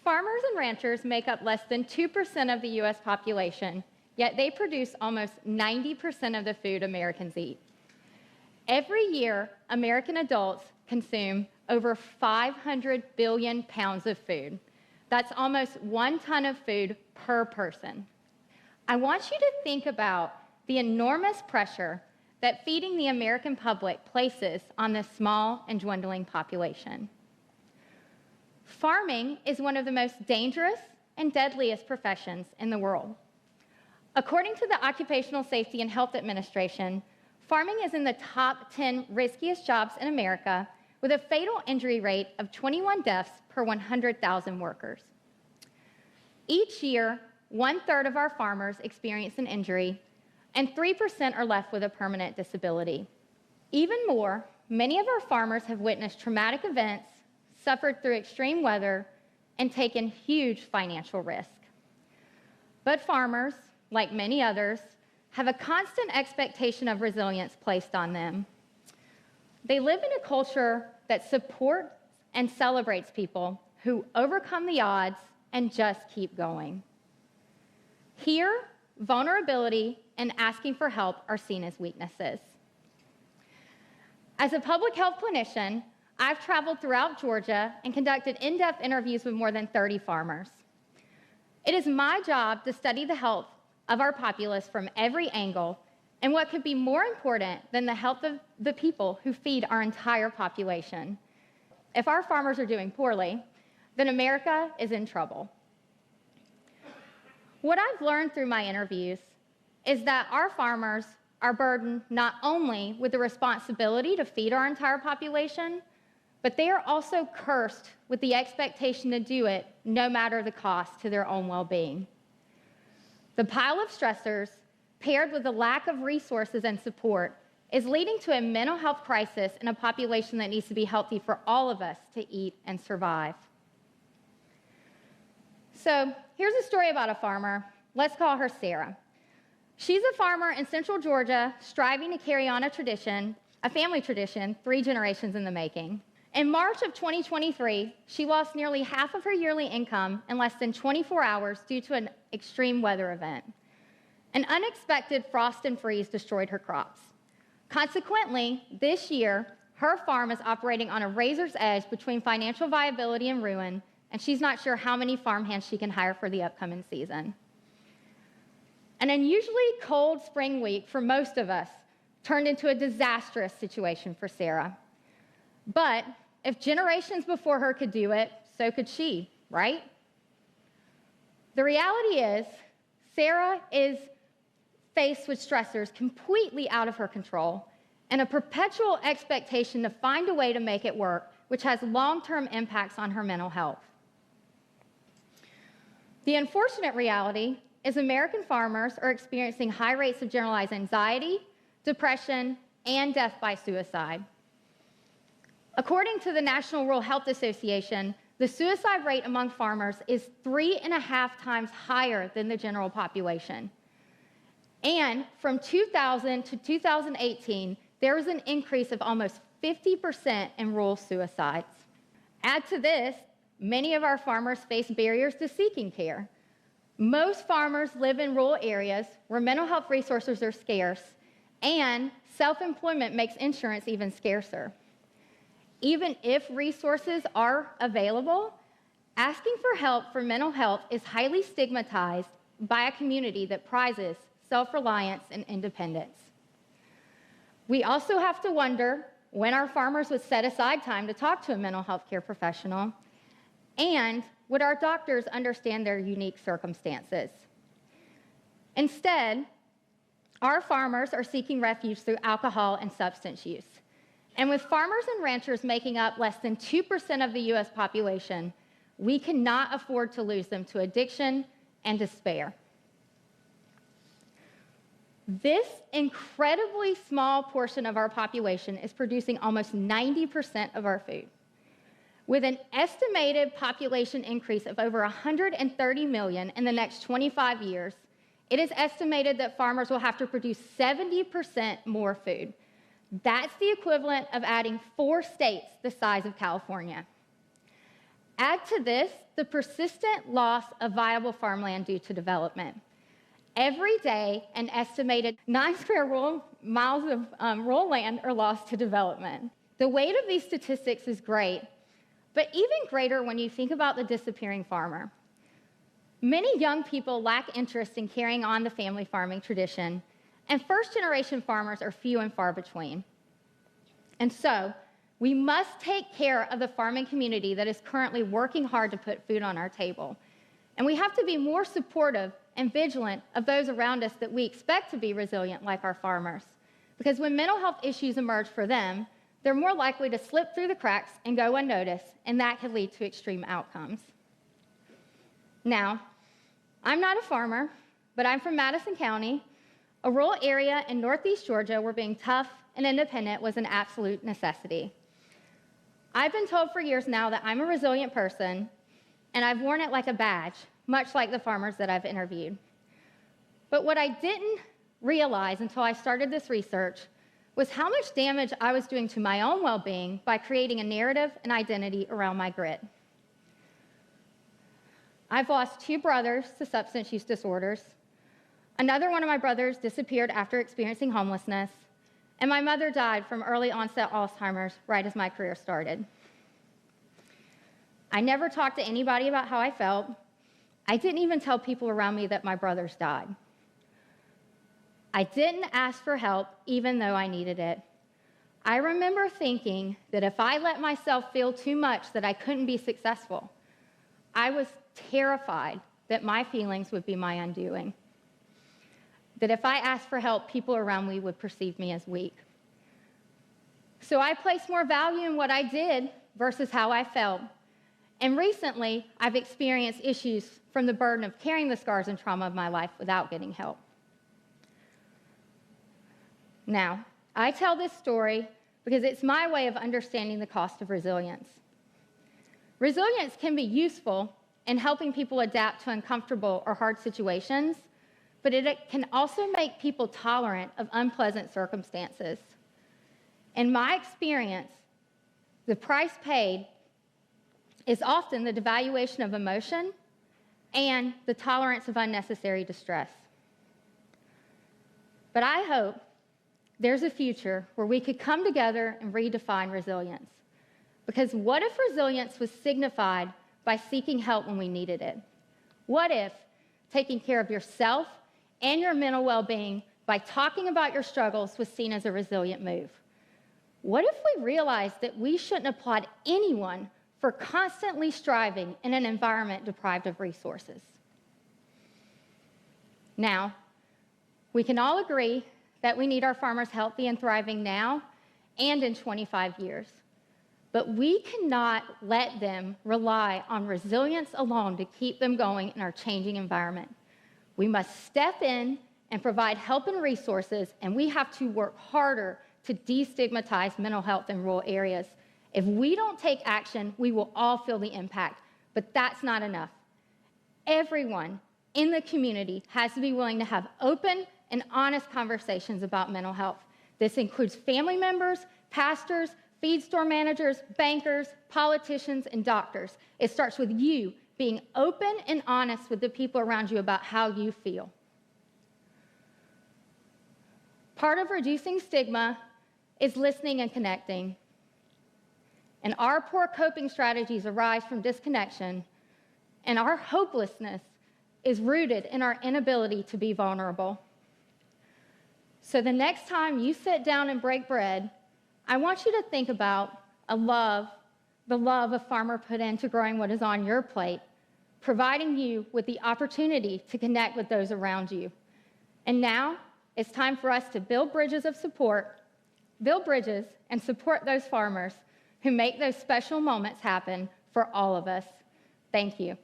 Farmers and ranchers make up less than 2% of the U.S. population, yet they produce almost 90% of the food Americans eat. Every year, American adults consume over 500 billion pounds of food. That's almost 1 ton of food per person. I want you to think about the enormous pressure that feeding the American public places on this small and dwindling population. Farming is one of the most dangerous and deadliest professions in the world. According to the Occupational Safety and Health Administration, farming is in the top 10 riskiest jobs in America, with a fatal injury rate of 21 deaths per 100,000 workers. Each year, 1/3 of our farmers experience an injury, and 3% are left with a permanent disability. Even more, many of our farmers have witnessed traumatic events, suffered through extreme weather, and taken huge financial risk. But farmers, like many others, have a constant expectation of resilience placed on them. They live in a culture that supports and celebrates people who overcome the odds and just keep going. Here, vulnerability and asking for help are seen as weaknesses. As a public health clinician, I've traveled throughout Georgia and conducted in-depth interviews with more than 30 farmers. It is my job to study the health of our populace from every angle, and what could be more important than the health of the people who feed our entire population? If our farmers are doing poorly, then America is in trouble. What I've learned through my interviews is that our farmers are burdened not only with the responsibility to feed our entire population, but they are also cursed with the expectation to do it no matter the cost to their own well-being. The pile of stressors, paired with the lack of resources and support, is leading to a mental health crisis in a population that needs to be healthy for all of us to eat and survive. So here's a story about a farmer. Let's call her Sarah. She's a farmer in central Georgia, striving to carry on a tradition, a family tradition, 3 generations in the making. In March of 2023, she lost nearly half of her yearly income in less than 24 hours due to an extreme weather event. An unexpected frost and freeze destroyed her crops. Consequently, this year, her farm is operating on a razor's edge between financial viability and ruin, and she's not sure how many farmhands she can hire for the upcoming season. An unusually cold spring week for most of us turned into a disastrous situation for Sarah. But if generations before her could do it, so could she, right? The reality is, Sarah is faced with stressors completely out of her control and a perpetual expectation to find a way to make it work, which has long-term impacts on her mental health. The unfortunate reality is American farmers are experiencing high rates of generalized anxiety, depression, and death by suicide. According to the National Rural Health Association, the suicide rate among farmers is 3.5 times higher than the general population. And from 2000 to 2018, there was an increase of almost 50% in rural suicides. Add to this, many of our farmers face barriers to seeking care. Most farmers live in rural areas where mental health resources are scarce, and self-employment makes insurance even scarcer. Even if resources are available, asking for help for mental health is highly stigmatized by a community that prizes self-reliance and independence. We also have to wonder when our farmers would set aside time to talk to a mental health care professional, and would our doctors understand their unique circumstances? Instead, our farmers are seeking refuge through alcohol and substance use. And with farmers and ranchers making up less than 2% of the U.S. population, we cannot afford to lose them to addiction and despair. This incredibly small portion of our population is producing almost 90% of our food. With an estimated population increase of over 130 million in the next 25 years, it is estimated that farmers will have to produce 70% more food. That's the equivalent of adding 4 states the size of California. Add to this the persistent loss of viable farmland due to development. Every day, an estimated 9 square miles of rural land are lost to development. The weight of these statistics is great, but even greater when you think about the disappearing farmer. Many young people lack interest in carrying on the family farming tradition, and first-generation farmers are few and far between. And so, we must take care of the farming community that is currently working hard to put food on our table. And we have to be more supportive and vigilant of those around us that we expect to be resilient, like our farmers. Because when mental health issues emerge for them, they're more likely to slip through the cracks and go unnoticed, and that could lead to extreme outcomes. Now, I'm not a farmer, but I'm from Madison County, a rural area in northeast Georgia where being tough and independent was an absolute necessity. I've been told for years now that I'm a resilient person, and I've worn it like a badge, much like the farmers that I've interviewed. But what I didn't realize until I started this research was how much damage I was doing to my own well-being by creating a narrative and identity around my grit. I've lost 2 brothers to substance use disorders. Another one of my brothers disappeared after experiencing homelessness, and my mother died from early onset Alzheimer's right as my career started. I never talked to anybody about how I felt. I didn't even tell people around me that my brothers died. I didn't ask for help even though I needed it. I remember thinking that if I let myself feel too much that I couldn't be successful. I was terrified that my feelings would be my undoing. That if I asked for help, people around me would perceive me as weak. So I placed more value in what I did versus how I felt. And recently, I've experienced issues from the burden of carrying the scars and trauma of my life without getting help. Now, I tell this story because it's my way of understanding the cost of resilience. Resilience can be useful in helping people adapt to uncomfortable or hard situations, but it can also make people tolerant of unpleasant circumstances. In my experience, the price paid is often the devaluation of emotion and the tolerance of unnecessary distress. But I hope there's a future where we could come together and redefine resilience. Because what if resilience was signified by seeking help when we needed it? What if taking care of yourself and your mental well-being by talking about your struggles was seen as a resilient move? What if we realized that we shouldn't applaud anyone for constantly striving in an environment deprived of resources? Now, we can all agree that we need our farmers healthy and thriving now and in 25 years. But we cannot let them rely on resilience alone to keep them going in our changing environment. We must step in and provide help and resources, and we have to work harder to destigmatize mental health in rural areas. If we don't take action, we will all feel the impact, but that's not enough. Everyone in the community has to be willing to have open and honest conversations about mental health. This includes family members, pastors, feed store managers, bankers, politicians, and doctors. It starts with you being open and honest with the people around you about how you feel. Part of reducing stigma is listening and connecting. And our poor coping strategies arise from disconnection, and our hopelessness is rooted in our inability to be vulnerable. So the next time you sit down and break bread, I want you to think about the love a farmer put into growing what is on your plate, providing you with the opportunity to connect with those around you. And now it's time for us to build bridges and support those farmers who make those special moments happen for all of us. Thank you.